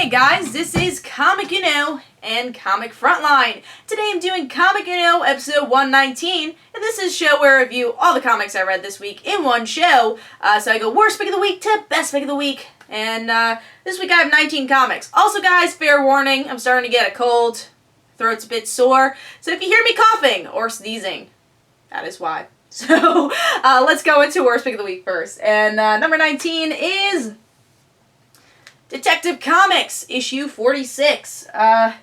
Hey guys, this is Comic Uno and Comic Frontline. Today I'm doing Comic Uno episode 119, and this is a show where I review all the comics I read this week in one show. So I go worst pick of the week to best pick of the week, and this week I have 19 comics. Also guys, fair warning, I'm starting to get a cold, throat's a bit sore, so if you hear me coughing or sneezing, that is why. So let's go into worst pick of the week first, and number 19 is Detective Comics, issue 46. Didn't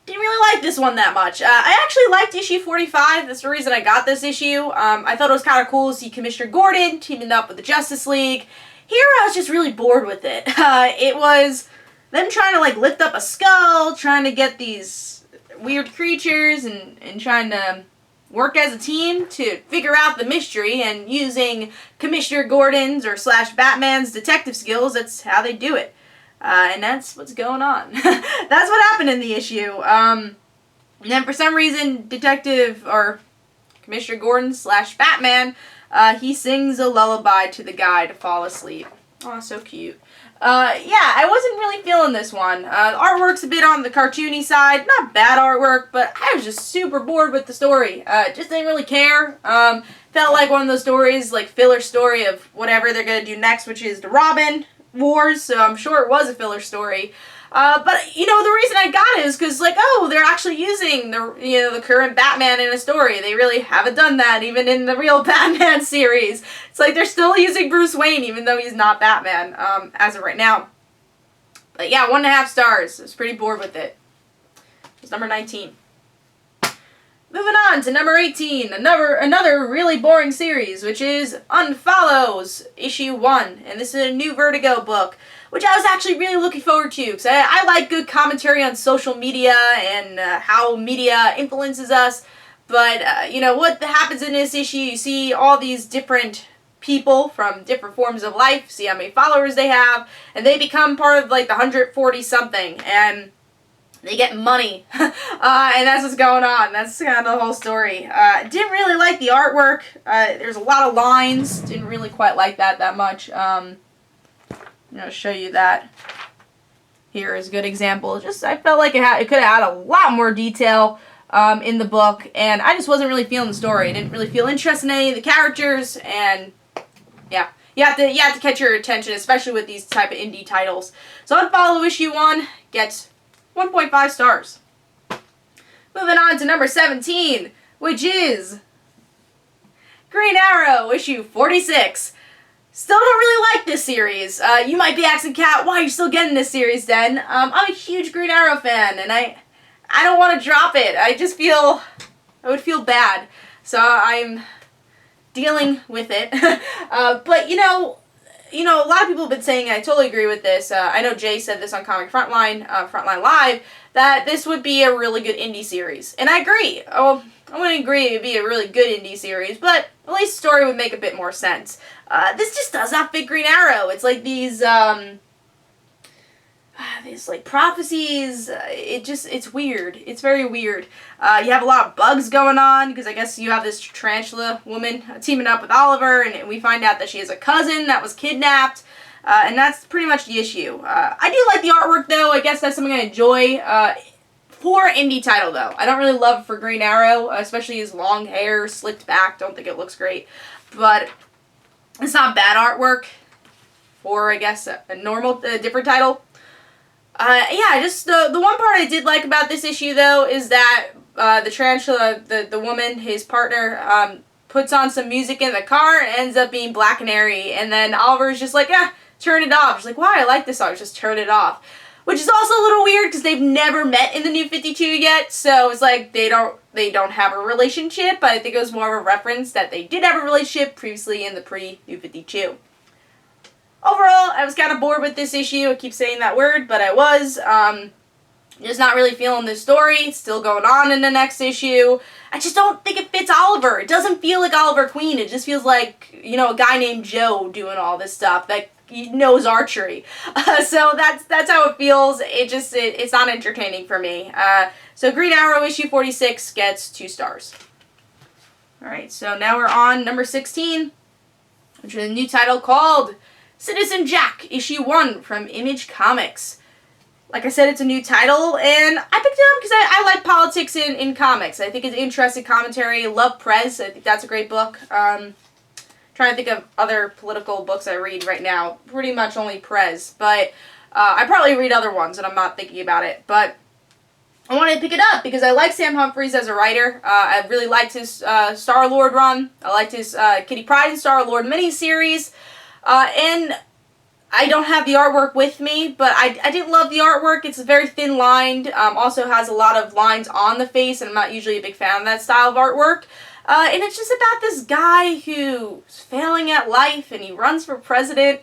really like this one that much. I actually liked issue 45. That's the reason I got this issue. I thought it was kind of cool to see Commissioner Gordon teaming up with the Justice League. Here, I was just really bored with it. It was them trying to, like, lift up a skull, trying to get these weird creatures, and trying to work as a team to figure out the mystery, and using Commissioner Gordon's or / Batman's detective skills. That's how they do it. And that's what's going on. That's what happened in the issue. And then for some reason, Detective, or Commissioner Gordon / Batman, he sings a lullaby to the guy to fall asleep. Oh, so cute. Yeah, I wasn't really feeling this one. The artwork's a bit on the cartoony side. Not bad artwork, but I was just super bored with the story. Just didn't really care. Felt like one of those stories, like filler story of whatever they're going to do next, which is the Robin Wars, so I'm sure it was a filler story. But, you know, the reason I got it is because, like, oh, they're actually using the current Batman in a story. They really haven't done that, even in the real Batman series. It's like they're still using Bruce Wayne, even though he's not Batman, as of right now. But yeah, 1.5 stars. I was pretty bored with it. It's number 19. Moving on to number 18, another really boring series, which is Unfollow, issue 1. And this is a new Vertigo book, which I was actually really looking forward to, because I like good commentary on social media and how media influences us. But, you know, what happens in this issue, you see all these different people from different forms of life, see how many followers they have, and they become part of, like, the 140-something, and they get money, and that's what's going on. That's kind of the whole story. Didn't really like the artwork. There's a lot of lines. Didn't really quite like that much. I'm going to show you that. Here is a good example. Just, I felt like it could have had a lot more detail in the book, and I just wasn't really feeling the story. I didn't really feel interested in any of the characters, and yeah. You have to catch your attention, especially with these type of indie titles. So Unfollow issue 1 gets 1.5 stars. Moving on to number 17, which is Green Arrow, issue 46. Still don't really like this series. You might be asking, Kat, why are you still getting this series then? I'm a huge Green Arrow fan, and I don't want to drop it. I would feel bad. So I'm dealing with it. But, you know, a lot of people have been saying, and I totally agree with this, I know Jay said this on Comic Frontline, Frontline Live, that this would be a really good indie series. And I agree. Oh, I wouldn't agree it would be a really good indie series, but at least the story would make a bit more sense. This just does not fit Green Arrow. It's like these like prophecies. It's weird. It's very weird. You have a lot of bugs going on, because I guess you have this tarantula woman teaming up with Oliver, and we find out that she has a cousin that was kidnapped, and that's pretty much the issue. I do like the artwork, though. I guess that's something I enjoy. For indie title, though. I don't really love it for Green Arrow, especially his long hair, slicked back. Don't think it looks great. But it's not bad artwork for, I guess, a different title. Yeah, just the one part I did like about this issue, though, is that the tarantula, the woman, his partner, puts on some music in the car and ends up being Black Canary, and then Oliver's just like, turn it off. She's like, why? I like this song. Just turn it off. Which is also a little weird, because they've never met in the New 52 yet, so it's like they don't have a relationship, but I think it was more of a reference that they did have a relationship previously in the pre-New 52. Overall, I was kind of bored with this issue. I keep saying that word, but I was. Just not really feeling this story. It's still going on in the next issue. I just don't think it fits Oliver. It doesn't feel like Oliver Queen. It just feels like, you know, a guy named Joe doing all this stuff that knows archery. So that's how it feels. It's not entertaining for me. So Green Arrow issue 46 gets 2 stars. Alright, so now we're on number 16, which is a new title called Citizen Jack, issue 1 from Image Comics. like I said, it's a new title, and I picked it up because I like politics in comics. I think it's interesting commentary. Love Prez. I think that's a great book. Trying to think of other political books I read right now. Pretty much only Prez, but I probably read other ones, and I'm not thinking about it. But I wanted to pick it up because I like Sam Humphries as a writer. I really liked his Star-Lord run. I liked his Kitty Pryde and Star-Lord miniseries. And I don't have the artwork with me, but I didn't love the artwork. It's very thin-lined. Also has a lot of lines on the face, and I'm not usually a big fan of that style of artwork. And it's just about this guy who's failing at life, and he runs for president,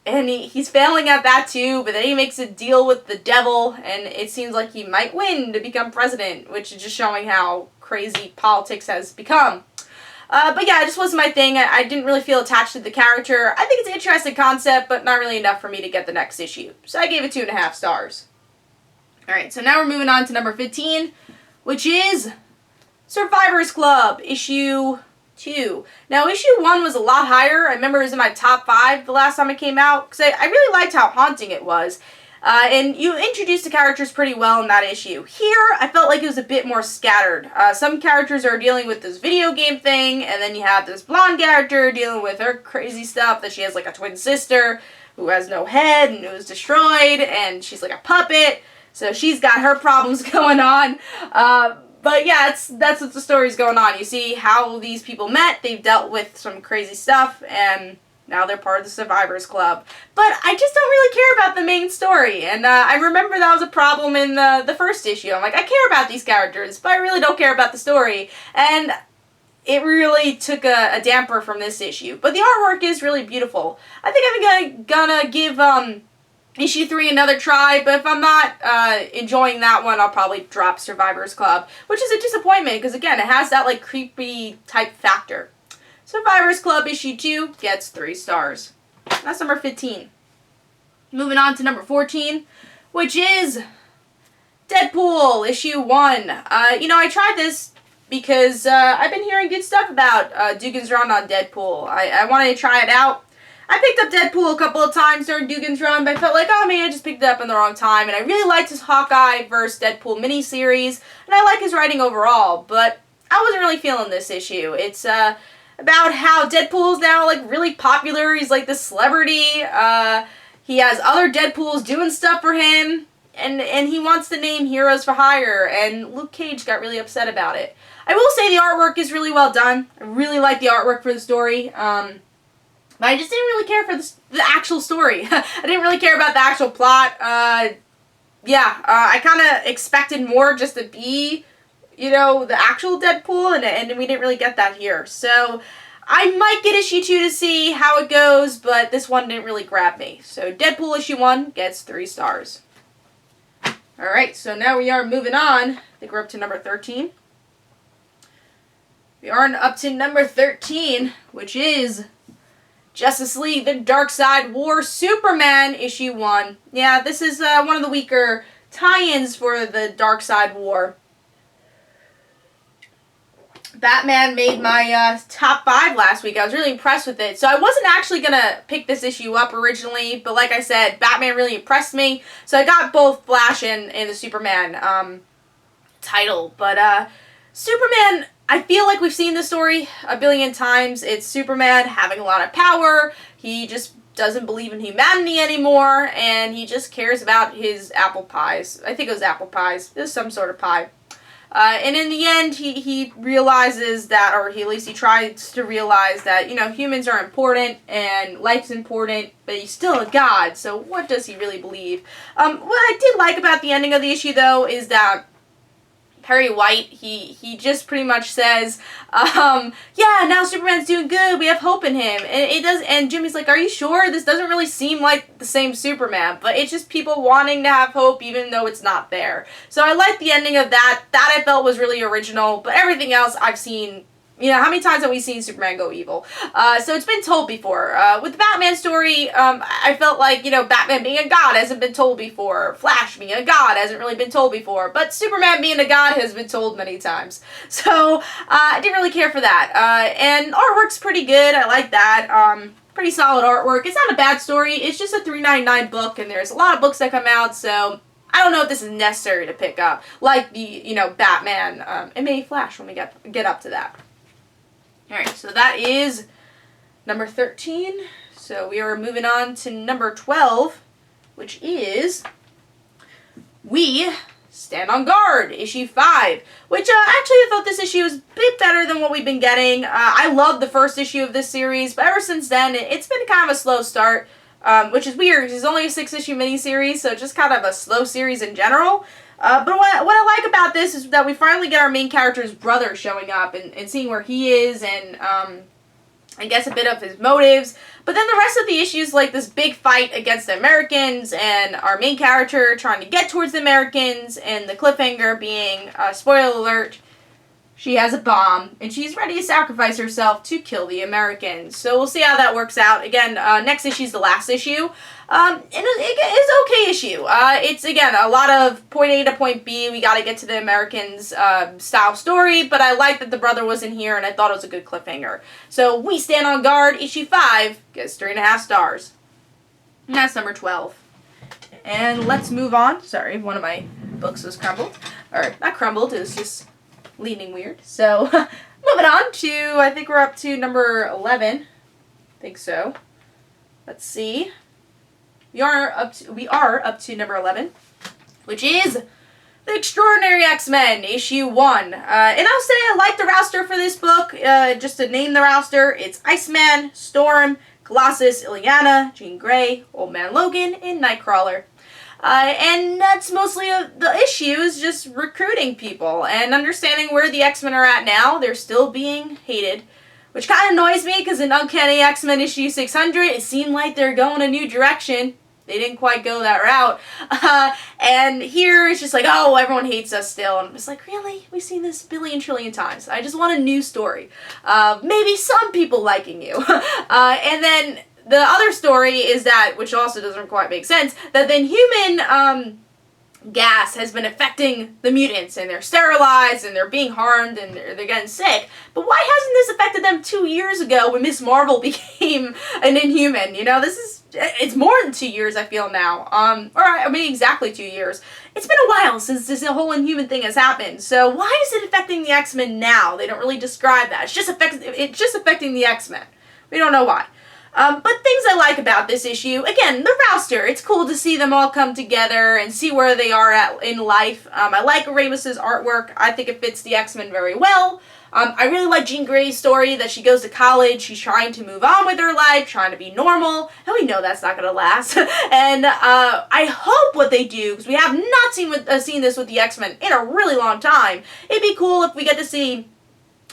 and he's failing at that too, but then he makes a deal with the devil, and it seems like he might win to become president, which is just showing how crazy politics has become. But yeah, it just wasn't my thing. I didn't really feel attached to the character. I think it's an interesting concept, but not really enough for me to get the next issue. So I gave it 2.5 stars. Alright, so now we're moving on to number 15, which is Survivors Club, issue 2. Now, issue 1 was a lot higher. I remember it was in my top 5 the last time it came out, because I really liked how haunting it was. And you introduced the characters pretty well in that issue. Here, I felt like it was a bit more scattered. Some characters are dealing with this video game thing, and then you have this blonde character dealing with her crazy stuff, that she has like a twin sister who has no head and who is destroyed, and she's like a puppet, so she's got her problems going on. But yeah, that's what the story's going on. You see how these people met, they've dealt with some crazy stuff, and now they're part of the Survivors Club. But I just don't really care about the main story. And I remember that was a problem in the first issue. I'm like, I care about these characters, but I really don't care about the story. And it really took a damper from this issue. But the artwork is really beautiful. I think I'm gonna give issue 3 another try, but if I'm not enjoying that one, I'll probably drop Survivors Club, which is a disappointment, because again, it has that like creepy type factor. Survivors Club issue 2 gets 3 stars. That's number 15. Moving on to number 14, which is Deadpool issue 1. You know, I tried this because I've been hearing good stuff about Dugan's run on Deadpool. I wanted to try it out. I picked up Deadpool a couple of times during Dugan's run, but I felt like, oh man, I just picked it up in the wrong time. And I really liked his Hawkeye vs. Deadpool miniseries, and I like his writing overall, but I wasn't really feeling this issue. It's about how Deadpool's now like really popular. He's like this celebrity. He has other Deadpools doing stuff for him, and he wants to name Heroes for Hire, and Luke Cage got really upset about it. I will say the artwork is really well done. I really like the artwork for the story. But I just didn't really care for the actual story. I didn't really care about the actual plot. I kind of expected more just to be, you know, the actual Deadpool, and we didn't really get that here. So I might get issue 2 to see how it goes, but this one didn't really grab me. So Deadpool issue 1 gets 3 stars. Alright, so now we are moving on. I think we're up to number 13. We are up to number 13, which is Justice League, the Darkseid War, Superman issue 1. Yeah, this is one of the weaker tie-ins for the Darkseid War. Batman made my top 5 last week. I was really impressed with it. So I wasn't actually going to pick this issue up originally, but like I said, Batman really impressed me. So I got both Flash and the Superman title. But Superman, I feel like we've seen this story a billion times. It's Superman having a lot of power. He just doesn't believe in humanity anymore, and he just cares about his apple pies. I think it was apple pies. It was some sort of pie. And in the end, he realizes that, or at least he tries to realize that, you know, humans are important and life's important, but he's still a god, so what does he really believe? What I did like about the ending of the issue, though, is that Perry White, he just pretty much says, yeah, now Superman's doing good, we have hope in him. And Jimmy's like, are you sure? This doesn't really seem like the same Superman, but it's just people wanting to have hope even though it's not there. So I like the ending of that. That I felt was really original, but everything else I've seen. You know, how many times have we seen Superman go evil? So it's been told before. With the Batman story, I felt like, you know, Batman being a god hasn't been told before. Flash being a god hasn't really been told before. But Superman being a god has been told many times. So, I didn't really care for that. And artwork's pretty good. I like that. Pretty solid artwork. It's not a bad story. It's just a $3.99 book, and there's a lot of books that come out, so I don't know if this is necessary to pick up, like the, you know, Batman. It may flash when we get up to that. Alright, so that is number 13. So we are moving on to number 12, which is We Stand on Guard, issue 5, which actually I thought this issue was a bit better than what we've been getting. I loved the first issue of this series, but ever since then, it's been kind of a slow start, which is weird because it's only a 6-issue miniseries, so just kind of a slow series in general. But what I like about this is that we finally get our main character's brother showing up and seeing where he is and I guess a bit of his motives. But then the rest of the issues, like this big fight against the Americans and our main character trying to get towards the Americans and the cliffhanger being, spoiler alert, she has a bomb and she's ready to sacrifice herself to kill the Americans. So we'll see how that works out. Again, next issue is the last issue. And it's an okay issue. It's, again, a lot of point A to point B. We got to get to the Americans style story, but I like that the brother was in here, and I thought it was a good cliffhanger. So, We Stand on Guard, issue 5, gets 3.5 stars. And that's number 12. And let's move on. Sorry, one of my books was crumbled. Or, not crumbled, it was just leaning weird. So, moving on to, I think we're up to number 11. I think so. Let's see. We are up to number 11, which is The Extraordinary X-Men, issue 1. And I'll say I like the roster for this book. Just to name the roster, it's Iceman, Storm, Colossus, Illyana, Jean Grey, Old Man Logan, and Nightcrawler. And that's mostly the issue, is just recruiting people and understanding where the X-Men are at now. They're still being hated, which kind of annoys me because in Uncanny X-Men issue 600, it seemed like they're going a new direction. They didn't quite go that route. And here it's just like, oh, everyone hates us still. And I'm just like, really? We've seen this billion trillion times. I just want a new story. Maybe some people liking you. And then the other story is that, which also doesn't quite make sense, that the Inhuman gas has been affecting the mutants, and they're sterilized, and they're being harmed, and they're getting sick. But why hasn't this affected them 2 years ago when Miss Marvel became an Inhuman? You know, it's more than 2 years, I feel now. Or I mean exactly 2 years. It's been a while since this whole Inhuman thing has happened. So why is it affecting the X-Men now? They don't really describe that. It's just affecting the X-Men. We don't know why. But things I like about this issue, again, the roster. It's cool to see them all come together and see where they are at in life. I like Ramus's artwork. I think it fits the X-Men very well. I really like Jean Grey's story that she goes to college, she's trying to move on with her life, trying to be normal, and we know that's not going to last. And I hope what they do, because we have not seen this with the X-Men in a really long time, it'd be cool if we get to see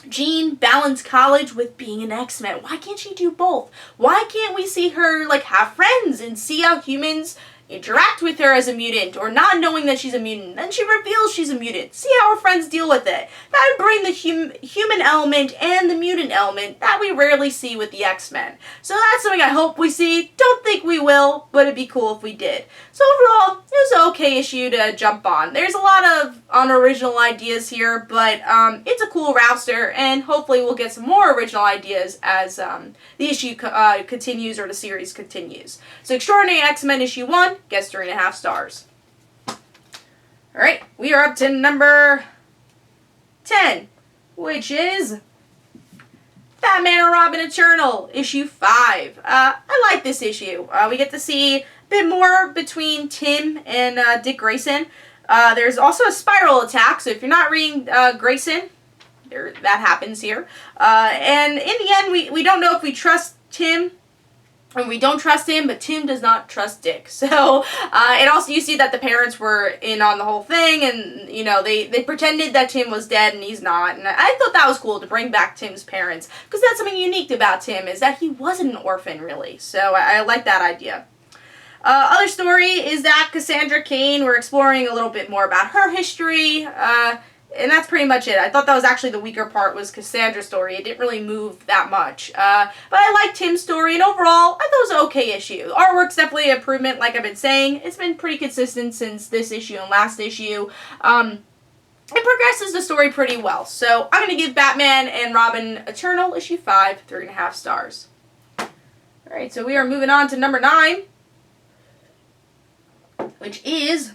Jean balance college with being an X-Men. Why can't she do both? Why can't we see her, like, have friends and see how humans interact with her as a mutant, or not knowing that she's a mutant, then she reveals she's a mutant. See how her friends deal with it. That would bring the human element and the mutant element that we rarely see with the X-Men. So that's something I hope we see. Don't think we will, but it'd be cool if we did. So overall, it was an okay issue to jump on. There's a lot of unoriginal ideas here, but it's a cool roster, and hopefully we'll get some more original ideas as the issue continues, or the series continues. So Extraordinary X-Men issue 1 gets 3.5 stars. Alright, we are up to number 10, which is Batman and Robin Eternal, issue 5. I like this issue. We get to see a bit more between Tim and Dick Grayson. There's also a spiral attack, so if you're not reading Grayson, that happens here. And in the end, we don't know if we trust Tim, and we don't trust him, but Tim does not trust Dick. So, and also you see that the parents were in on the whole thing, and, you know, they pretended that Tim was dead, and he's not. And I thought that was cool to bring back Tim's parents, because that's something unique about Tim, is that he wasn't an orphan, really. So I like that idea. Other story is that Cassandra Cain, we're exploring a little bit more about her history, and that's pretty much it. I thought that was actually the weaker part, was Cassandra's story. It didn't really move that much. But I liked Tim's story, and overall, I thought it was an okay issue. Artwork's definitely an improvement, like I've been saying. It's been pretty consistent since this issue and last issue. It progresses the story pretty well. So I'm going to give Batman and Robin Eternal, issue 5, 3.5 stars. Alright, so we are moving on to number 9, which is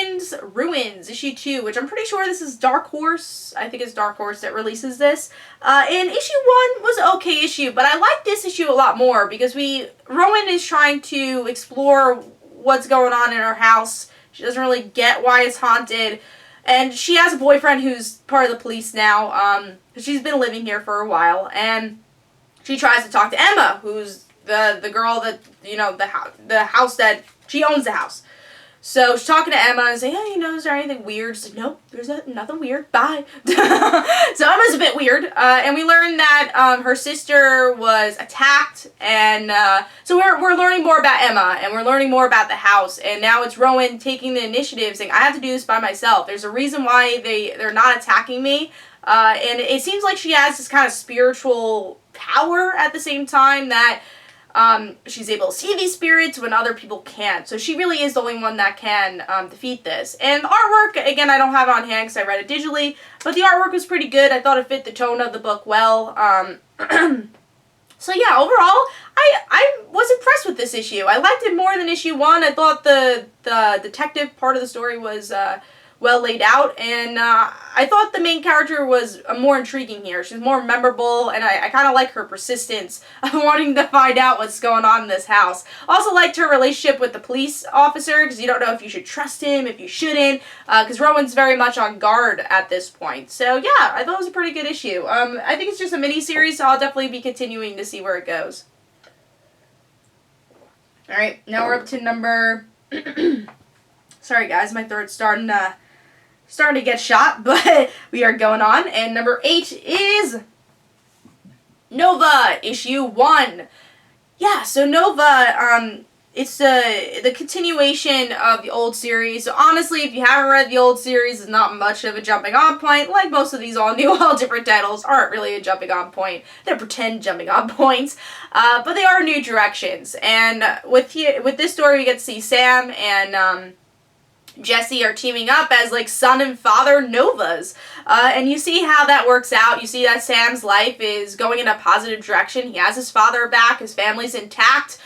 Rowans Ruins, issue 2, which I'm pretty sure this is Dark Horse. I think it's Dark Horse that releases this. And issue 1 was an okay issue, but I like this issue a lot more because Rowan is trying to explore what's going on in her house. She doesn't really get why it's haunted. And she has a boyfriend who's part of the police now. She's been living here for a while, and she tries to talk to Emma, who's the girl that, you know, the house that she owns the house. So she's talking to Emma and saying, hey, you know, is there anything weird? She's like, nope, there's nothing weird. Bye. So Emma's a bit weird. And we learn that her sister was attacked. And so we're learning more about Emma, and we're learning more about the house. And now it's Rowan taking the initiative, saying, I have to do this by myself. There's a reason why they're not attacking me. And it seems like she has this kind of spiritual power at the same time that she's able to see these spirits when other people can't. So she really is the only one that can defeat this. And the artwork, again, I don't have it on hand because I read it digitally, but the artwork was pretty good. I thought it fit the tone of the book well. So yeah, overall, I was impressed with this issue. I liked it more than issue 1. I thought the detective part of the story was well laid out, and I thought the main character was more intriguing here. She's more memorable, and I kind of like her persistence of wanting to find out what's going on in this house. Also liked her relationship with the police officer, because you don't know if you should trust him, if you shouldn't, because Rowan's very much on guard at this point. So yeah, I thought it was a pretty good issue. I think it's just a mini-series, so I'll definitely be continuing to see where it goes. Alright, now we're up to number... Sorry guys, my throat's starting to get shot, but we are going on. And number 8 is Nova, issue 1. Yeah, so Nova, it's the continuation of the old series. So honestly, if you haven't read the old series, it's not much of a jumping on point. Like most of these all new, all different titles aren't really a jumping on point. They're pretend jumping on points, but they are new directions. And with this story, we get to see Sam and Jesse are teaming up as like son and father Novas, and you see how that works out. You see that Sam's life is going in a positive direction. He has his father back, his family's intact,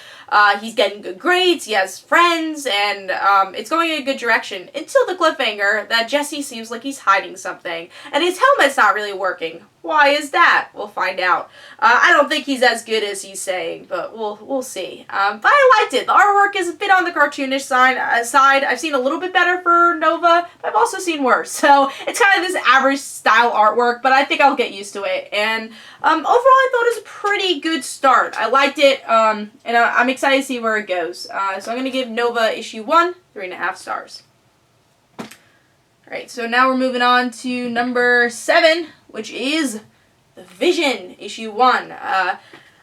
he's getting good grades, he has friends, and it's going in a good direction until the cliffhanger that Jesse seems like he's hiding something, and his helmet's not really working. Why is that? We'll find out. I don't think he's as good as he's saying, but we'll see. But I liked it. The artwork is a bit on the cartoonish side. I've seen a little bit better for Nova, but I've also seen worse. So it's kind of this average style artwork, but I think I'll get used to it. And overall, I thought it was a pretty good start. I liked it, and I'm excited to see where it goes. So I'm going to give Nova issue 1 3.5 stars. Alright, so now we're moving on to number 7, which is The Vision, issue 1,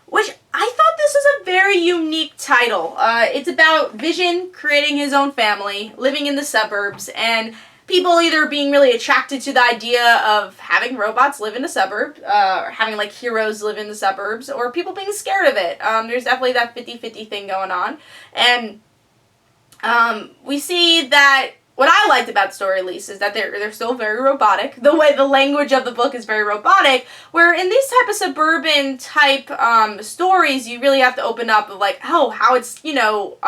which I thought this was a very unique title. It's about Vision creating his own family, living in the suburbs, and people either being really attracted to the idea of having robots live in the suburb, or having like heroes live in the suburbs, or people being scared of it. There's definitely that 50-50 thing going on. And we see that what I liked about the story, at least, is that they're still very robotic. The language of the book is very robotic, where in these type of suburban type stories, you really have to open up of like, oh, how it's, you know,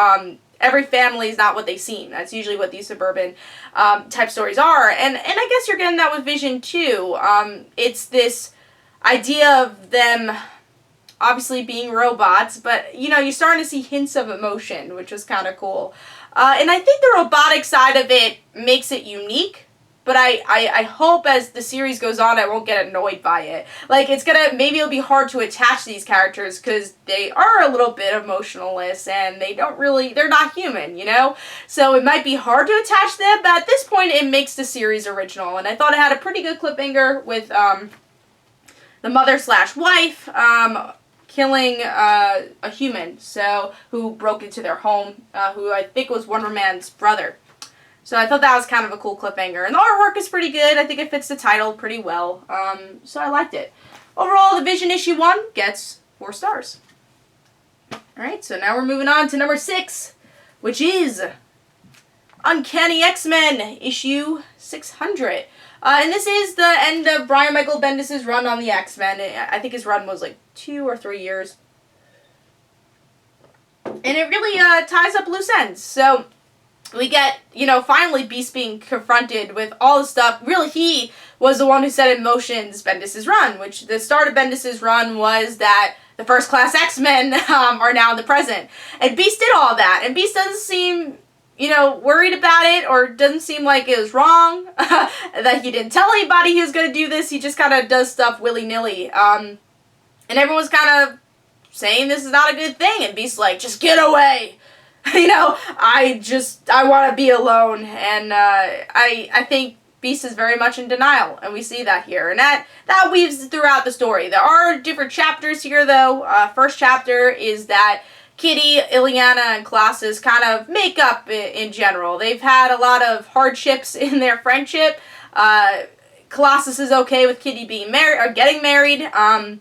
every family is not what they seem. That's usually what these suburban type stories are. And I guess you're getting that with Vision too. It's this idea of them obviously being robots, but, you know, you're starting to see hints of emotion, which was kind of cool. And I think the robotic side of it makes it unique, but I hope as the series goes on, I won't get annoyed by it. Like, maybe it'll be hard to attach these characters because they are a little bit emotionless and they're not human, you know? So it might be hard to attach them, but at this point, it makes the series original. And I thought it had a pretty good cliffhanger with the mother/wife, killing a human, who broke into their home, who I think was Wonder Man's brother. So I thought that was kind of a cool cliffhanger. And the artwork is pretty good. I think it fits the title pretty well. So I liked it. Overall, The Vision issue 1 gets 4 stars. Alright, so now we're moving on to number 6, which is Uncanny X-Men issue 600. And this is the end of Brian Michael Bendis' run on the X-Men. I think his run was like 2 or 3 years. And it really ties up loose ends. So we get, finally Beast being confronted with all the stuff. Really, he was the one who set in motion Bendis' run, which the start of Bendis' run was that the First Class X-Men are now in the present. And Beast did all that, and Beast doesn't seem, worried about it, or doesn't seem like it was wrong, that he didn't tell anybody he was going to do this. He just kind of does stuff willy-nilly. And everyone's kind of saying this is not a good thing, and Beast's like, just get away. I want to be alone, and I think Beast is very much in denial, and we see that here, and that weaves throughout the story. There are different chapters here, though. First chapter is that Kitty, Ileana, and Colossus kind of make up in general. They've had a lot of hardships in their friendship. Colossus is okay with Kitty being married or getting married, and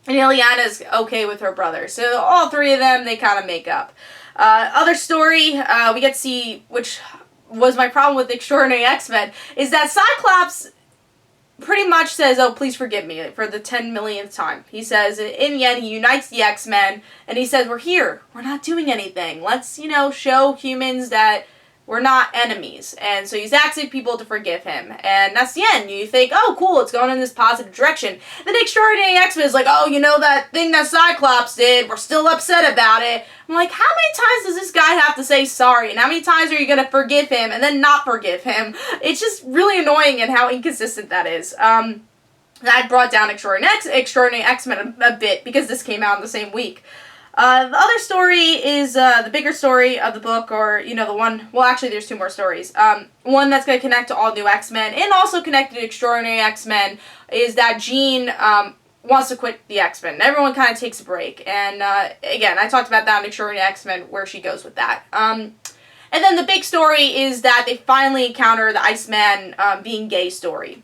Ileana's okay with her brother. So all three of them, they kind of make up. Other story we get to see, which was my problem with Extraordinary X-Men, is that Cyclops pretty much says, oh, please forgive me, for the 10 millionth time. He says, in the end, he unites the X-Men, and he says, we're here. We're not doing anything. Let's, show humans that we're not enemies. And so he's asking people to forgive him. And that's the end. You think, oh, cool, it's going in this positive direction. Then Extraordinary X-Men is like, oh, that thing that Cyclops did, we're still upset about it. I'm like, how many times does this guy have to say sorry? And how many times are you going to forgive him and then not forgive him? It's just really annoying and how inconsistent that is. That brought down Extraordinary X-Men a bit because this came out in the same week. The other story is the bigger story of the book, or, the one, well, actually, there's two more stories. One that's going to connect to All New X-Men, and also connected to Extraordinary X-Men, is that Jean wants to quit the X-Men. Everyone kind of takes a break, and, again, I talked about that in Extraordinary X-Men, where she goes with that. And then the big story is that they finally encounter the Iceman being gay story.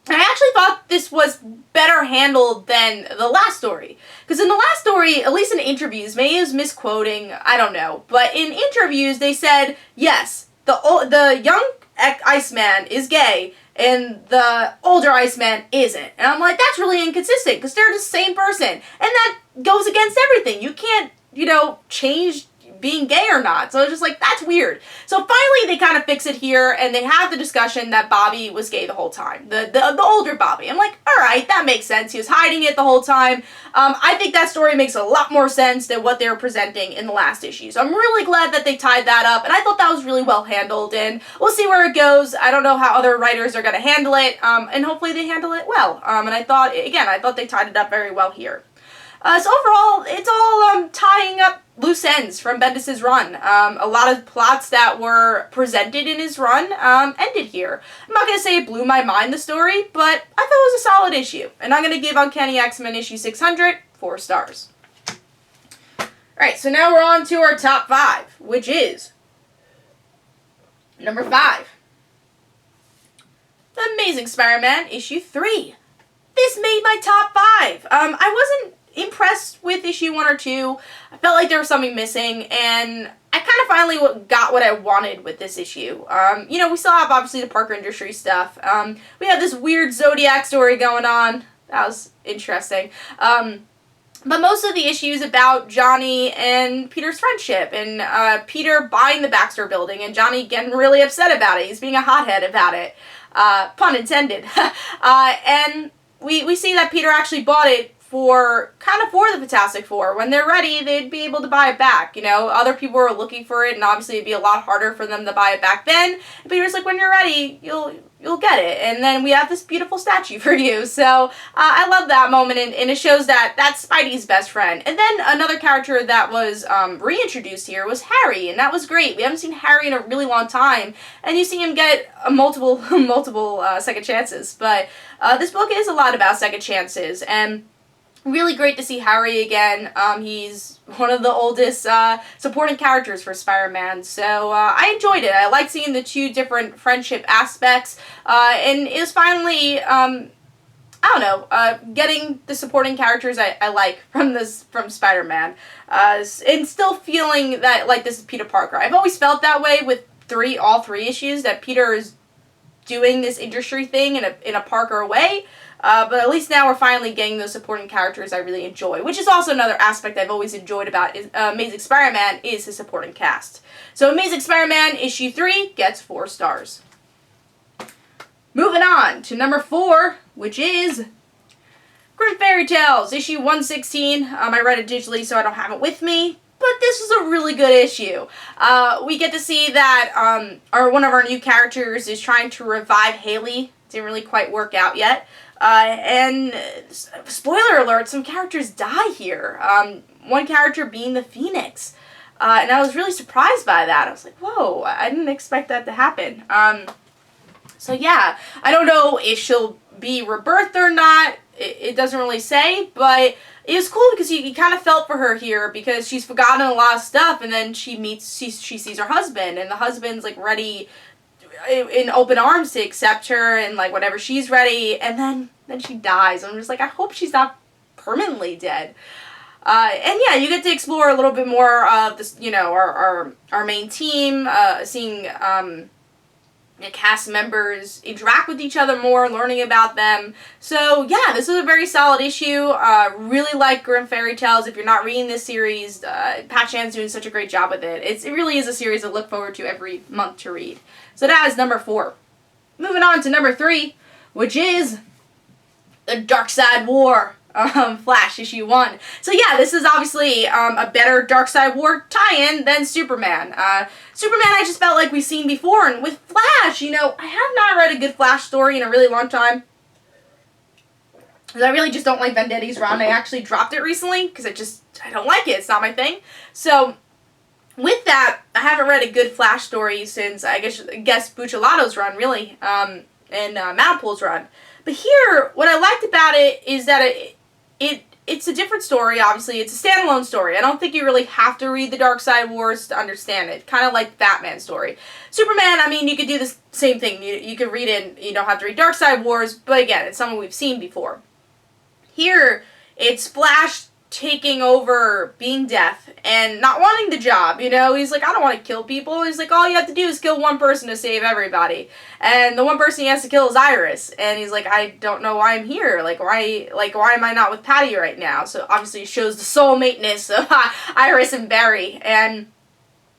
I actually thought this was better handled than the last story. Because in the last story, at least in interviews, maybe it was misquoting, I don't know. But in interviews, they said, yes, the young Iceman is gay, and the older Iceman isn't. And I'm like, that's really inconsistent, because they're the same person. And that goes against everything. You can't, change being gay or not. So it's just like, that's weird. So finally they kind of fix it here, and they have the discussion that Bobby was gay the whole time. The older Bobby. I'm like, alright, that makes sense. He was hiding it the whole time. I think that story makes a lot more sense than what they were presenting in the last issue. So I'm really glad that they tied that up, and I thought that was really well handled, and we'll see where it goes. I don't know how other writers are going to handle it, and hopefully they handle it well. And I thought they tied it up very well here. So overall, it's all tying up loose ends from Bendis' run. A lot of plots that were presented in his run ended here. I'm not going to say it blew my mind, the story, but I thought it was a solid issue. And I'm going to give Uncanny X-Men issue 600 4 stars. Alright, so now we're on to our top 5, which is number 5. The Amazing Spider-Man issue 3. This made my top 5. I wasn't impressed with issue 1 or 2. I felt like there was something missing, and I kind of finally got what I wanted with this issue. We still have, obviously, the Parker Industries stuff. We have this weird Zodiac story going on. That was interesting. But most of the issue is about Johnny and Peter's friendship, and Peter buying the Baxter building, and Johnny getting really upset about it. He's being a hothead about it. Pun intended. And we see that Peter actually bought it for the Fantastic Four. When they're ready, they'd be able to buy it back. Other people were looking for it, and obviously it'd be a lot harder for them to buy it back then. And Peter's like, when you're ready, you'll get it. And then we have this beautiful statue for you. So I love that moment, and it shows that that's Spidey's best friend. And then another character that was reintroduced here was Harry, and that was great. We haven't seen Harry in a really long time, and you see him get multiple second chances. But this book is a lot about second chances, and really great to see Harry again. He's one of the oldest supporting characters for Spider-Man, so I enjoyed it. I liked seeing the two different friendship aspects, and it was finally, getting the supporting characters I like from Spider-Man, and still feeling that, like, this is Peter Parker. I've always felt that way with all three issues, that Peter is doing this industry thing in a Parker way. But at least now we're finally getting those supporting characters I really enjoy, which is also another aspect I've always enjoyed about Amazing Spider-Man is his supporting cast. So Amazing Spider-Man issue 3 gets 4 stars. Moving on to number 4, which is Grimm Fairy Tales, issue 116. I read it digitally, so I don't have it with me, but this is a really good issue. We get to see that one of our new characters is trying to revive Haley. Didn't really quite work out yet. And spoiler alert, some characters die here. One character being the Phoenix. And I was really surprised by that. I was like, whoa, I didn't expect that to happen. So yeah, I don't know if she'll be rebirthed or not. It doesn't really say, but it was cool because you kind of felt for her here because she's forgotten a lot of stuff, and then she sees her husband, and the husband's like ready in open arms to accept her and like whatever she's ready, and then she dies. I'm just like, I hope she's not permanently dead. And yeah, you get to explore a little bit more of this, you know, our main team, seeing the cast members interact with each other more, learning about them. So yeah, this is a very solid issue. Really like Grimm Fairy Tales. If you're not reading this series, Pat Chan's doing such a great job with it. It really is a series I look forward to every month to read. So that is number 4. Moving on to number 3, which is the Darkseid War. Flash issue 1. So yeah, this is obviously a better Darkseid War tie-in than Superman. Superman I just felt like we've seen before, and with Flash, you know, I have not read a good Flash story in a really long time. Because I really just don't like Vendetti's run. I actually dropped it recently because I don't like it. It's not my thing. So with that, I haven't read a good Flash story since I guess Bucciolato's run, really, and Malipool's run. But here, what I liked about it is that it's a different story, obviously. It's a standalone story. I don't think you really have to read the Darkseid Wars to understand it. Kind of like Batman's story. Superman, I mean, you could do the same thing. You could read it, you don't have to read Darkseid Wars, but again, it's something we've seen before. Here, it's Flash taking over being Death and not wanting the job, you know? He's like, I don't want to kill people. He's like, all you have to do is kill one person to save everybody. And the one person he has to kill is Iris. And he's like, I don't know why I'm here. Why am I not with Patty right now? So obviously it shows the soulmateness of Iris and Barry. And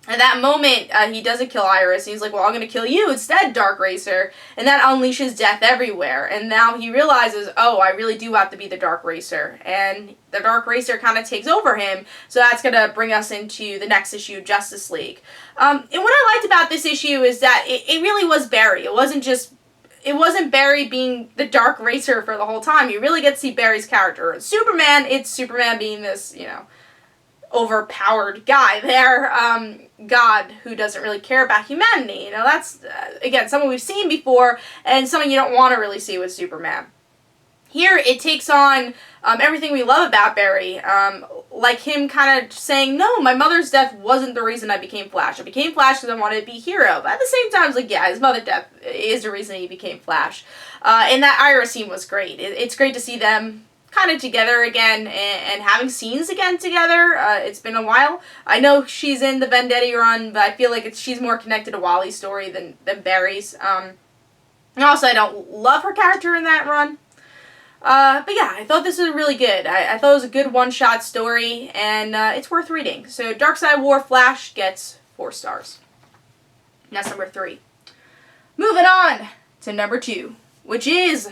at that moment, he doesn't kill Iris. He's like, well, I'm going to kill you instead, Dark Racer. And that unleashes death everywhere. And now he realizes, oh, I really do have to be the Dark Racer. And the Dark Racer kind of takes over him. So that's going to bring us into the next issue, Justice League. And what I liked about this issue is that it really was Barry. It wasn't Barry being the Dark Racer for the whole time. You really get to see Barry's character. Superman, it's Superman being this, you know, overpowered guy there, God who doesn't really care about humanity. You know, that's, again, something we've seen before, and something you don't want to really see with Superman. Here, it takes on everything we love about Barry, like him kind of saying, no, my mother's death wasn't the reason I became Flash. I became Flash because I wanted to be a hero. But at the same time, it's like, yeah, his mother's death is the reason he became Flash. And that Iris scene was great. It's great to see them kind of together again and having scenes again together. It's been a while. I know she's in the Vendetti run, but I feel like she's more connected to Wally's story than Barry's. And also, I don't love her character in that run. But yeah, I thought this was really good. I thought it was a good one-shot story, and it's worth reading. So Darkseid War Flash gets 4 stars. That's number 3. Moving on to number 2, which is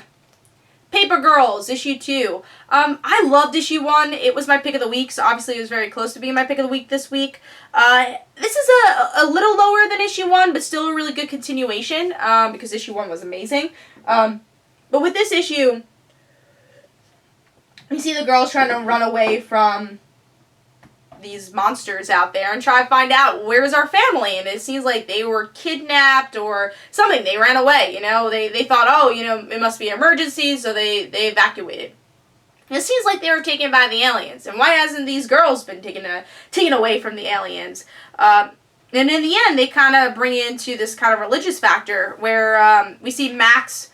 Paper Girls, issue 2. I loved issue 1. It was my pick of the week, so obviously it was very close to being my pick of the week this week. This is a little lower than issue 1, but still a really good continuation, because issue 1 was amazing. But with this issue, you see the girls trying to run away from these monsters out there and try to find out where's our family, and it seems like they were kidnapped or something. They ran away, you know. They thought, oh, you know, it must be an emergency, so they evacuated. And it seems like they were taken by the aliens, and why hasn't these girls been taken away from the aliens? And in the end, they kind of bring it into this kind of religious factor where we see Mac's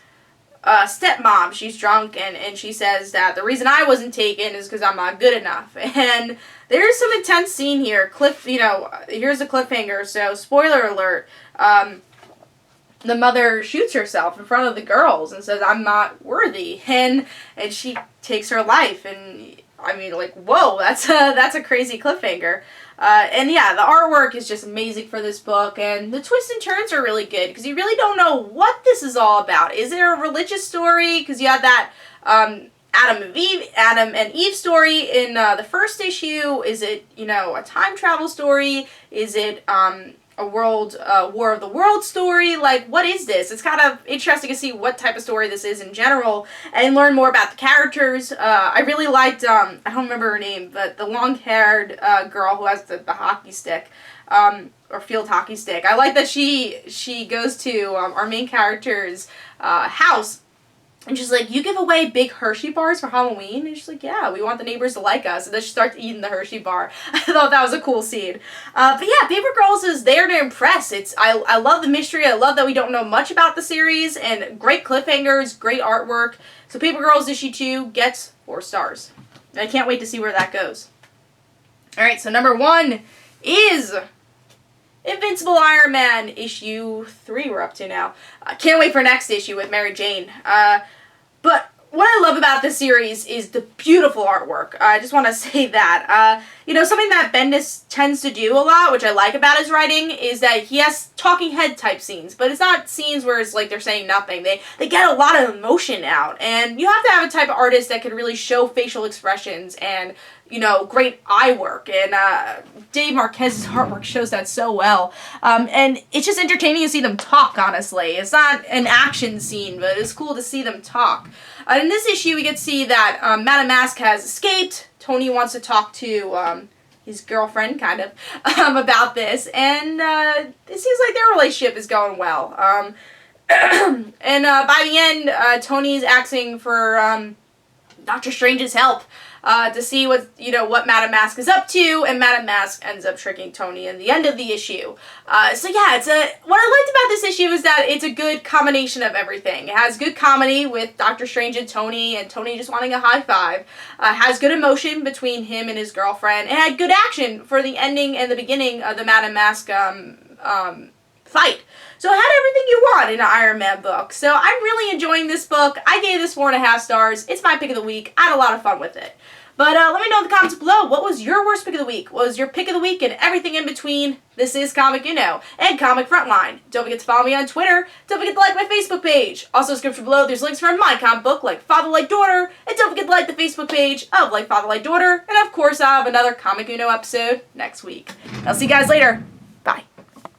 stepmom. She's drunk, and she says that the reason I wasn't taken is because I'm not good enough. And there's some intense scene here. Here's a cliffhanger, so spoiler alert. the mother shoots herself in front of the girls and says, "I'm not worthy," and she takes her life. And I mean, like, whoa, that's a crazy cliffhanger. And yeah, the artwork is just amazing for this book, and the twists and turns are really good because you really don't know what this is all about. Is it a religious story? Because you have that Adam and Eve story in the first issue. Is it, you know, a time travel story? Is it a world War of the World story? Like, what is this? It's kind of interesting to see what type of story this is in general and learn more about the characters. I really liked I don't remember her name, but the long-haired girl who has the hockey stick, or field hockey stick. I like that she goes to our main character's house. And she's like, "You give away big Hershey bars for Halloween?" And she's like, "Yeah, we want the neighbors to like us." And then she starts eating the Hershey bar. I thought that was a cool scene. But yeah, Paper Girls is there to impress. I love the mystery. I love that we don't know much about the series. And great cliffhangers, great artwork. So Paper Girls issue 2 gets 4 stars. And I can't wait to see where that goes. Alright, so number 1 is Invincible Iron Man issue 3 we're up to now. Can't wait for next issue with Mary Jane. But what I love about this series is the beautiful artwork. I just want to say that. You know, something that Bendis tends to do a lot, which I like about his writing, is that he has talking head type scenes. But it's not scenes where it's like they're saying nothing. They get a lot of emotion out. And you have to have a type of artist that can really show facial expressions and, you know, great eye work. And Dave Marquez's artwork shows that so well. And it's just entertaining to see them talk, honestly. It's not an action scene, but it's cool to see them talk. In this issue, we get to see that Madame Mask has escaped. Tony wants to talk to his girlfriend, kind of, about this. And it seems like their relationship is going well. And by the end, Tony's asking for Doctor Strange's help to see what Madame Mask is up to, and Madame Mask ends up tricking Tony in the end of the issue. So yeah, what I liked about this issue is that it's a good combination of everything. It has good comedy with Doctor Strange and Tony just wanting a high five. Has good emotion between him and his girlfriend, and had good action for the ending and the beginning of the Madame Mask fight. So it had everything you want in an Iron Man book. So I'm really enjoying this book. I gave this 4.5 stars. It's my pick of the week. I had a lot of fun with it. But let me know in the comments below, what was your worst pick of the week? What was your pick of the week and everything in between? This is Comic Uno and Comic Frontline. Don't forget to follow me on Twitter. Don't forget to like my Facebook page. Also, in the description below, there's links for my comic book, Like Father, Like Daughter. And don't forget to like the Facebook page of Like Father, Like Daughter. And of course, I'll have another Comic Uno episode next week. I'll see you guys later.